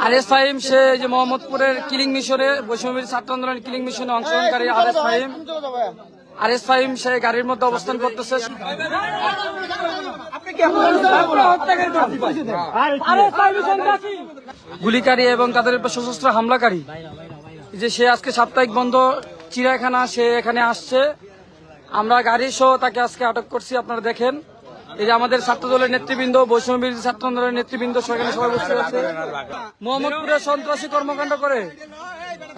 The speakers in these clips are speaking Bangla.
আরএস ফাহিম সে যে মোহাম্মদপুরের কিলিং মিশনে বৈষম্যবিরোধী ছাত্র আন্দোলন কিলিং মিশনে অংশগ্রহণকারী আরএস ফাহিম সে গাড়ির মধ্যে অবস্থান করতেছে। গুলিকারী এবং তাদের উপর সশস্ত্র হামলাকারী যে সে আজকে সাপ্তাহিক বন্ধ চিড়িয়াখানা সে এখানে আসছে। আমরা গাড়ি সহ তাকে আজকে আটক করছি। আপনারা দেখেন এই যে আমাদের ছাত্র দলের নেতৃবৃন্দ, বৈষম্যবিরোধী ছাত্র আন্দোলনের নেতৃবৃন্দ সেখানে সবাই বসে আছে। মোহাম্মদপুরে সন্ত্রাসী কর্মকাণ্ড করে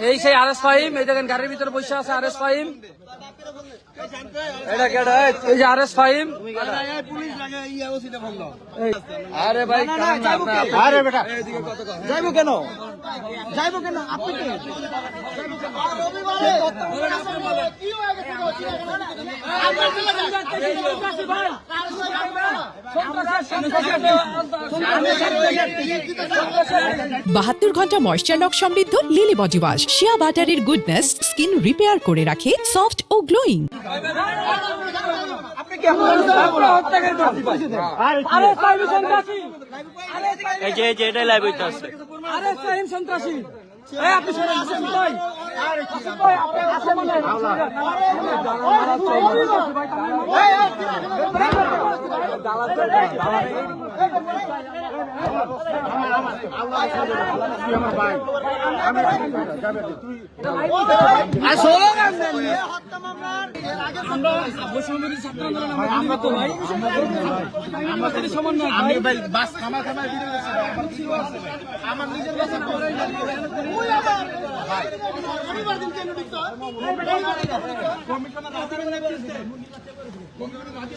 এই সেই আরএস ফাহিম, এই দেখেন গাড়ির ভিতরে বসে আছে আরএস ফাহিম। এই যে আরএস ফাহিম। আরে ভাই আরে বেটা যাইবো কেন যাইবো কেন আপনি বাহাত্তর ঘন্টা ময়েশ্চার লক সমৃদ্ধ লিলি বডি ওয়াশ শিয়া বাটারের গুডনেস স্কিন রিপেয়ার করে রাখে সফট ও গ্লোয়িং। সন্ত্রাসী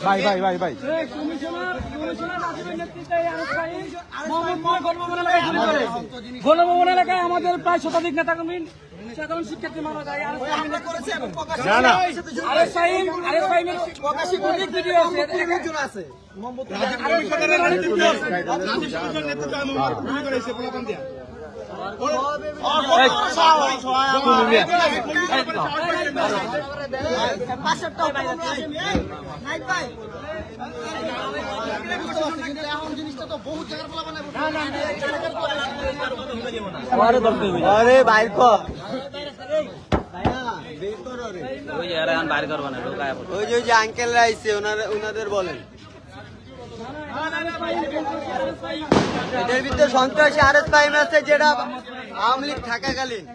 ভাই ভাই ভাই ভাই গণভবন এলাকায় আমাদের প্রায় শতাধিক নেতাকর্মী সাধারণ শিক্ষার্থী মারা যায়। আরএস ফাহিমের অনেক ভিডিও আছে। আরে বাইর কর ওই যে আঙ্কেলরা আইছে ওনাদের বলেন এদের ভিতরে সন্ত্রাসী আরএস ফাহিম আছে যেটা আওয়ামী লীগ থাকাকালীন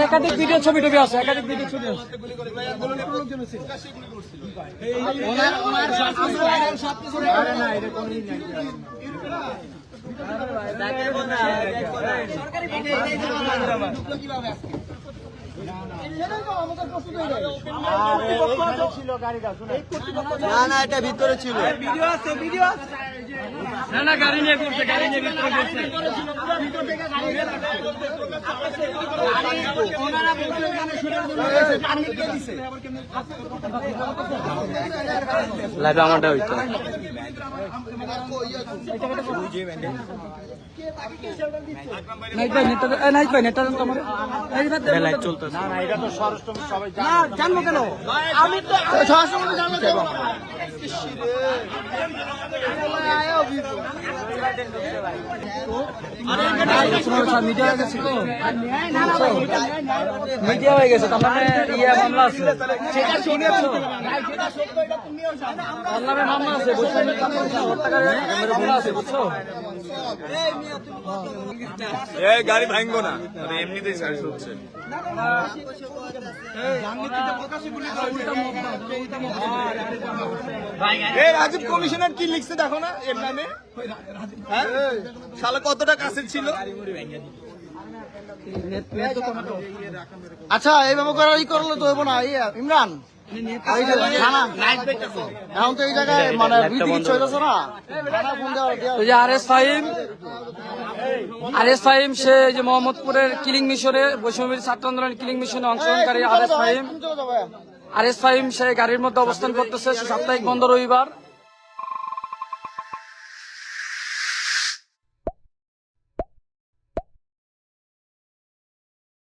একাধিক ভিডিও ছবি টবি আছে, একাধিক ভিডিও ছবি আছে। না না এটা ভিতরে ছিল না গাড়ি নিয়ে করছে, গাড়ি নিয়ে ভিতরে করছে। লাইভ আমারটা হইতো জানবো কেন আমি তো মিডিয়া হয়ে গেছে, তার মানে ইয়ে মামলা আছে, মামলা আছে, মামলা আছে, বুঝছো? গাড়ি ভাঙবো না, এমনিতেই সার্ভিস হচ্ছে। রাজীব কমিশনার কি লিখছে দেখো না এর নামে, হ্যাঁ শালা কতটা কাছে ছিল। আচ্ছা এইভাবে করে ই করলে তো হইব না। ইমরান এখন তো এই জায়গায় মানে আরএস ফাহিম সে যে মোহাম্মদপুরের কিলিং মিশনে বৈষম্যবিরোধী ছাত্র আন্দোলন কিলিং মিশনে অংশগ্রহণকারী আরএস ফাহিম সে গাড়ির মধ্যে অবস্থান করতেছে। সাপ্তাহিক বন্ধ রবিবার।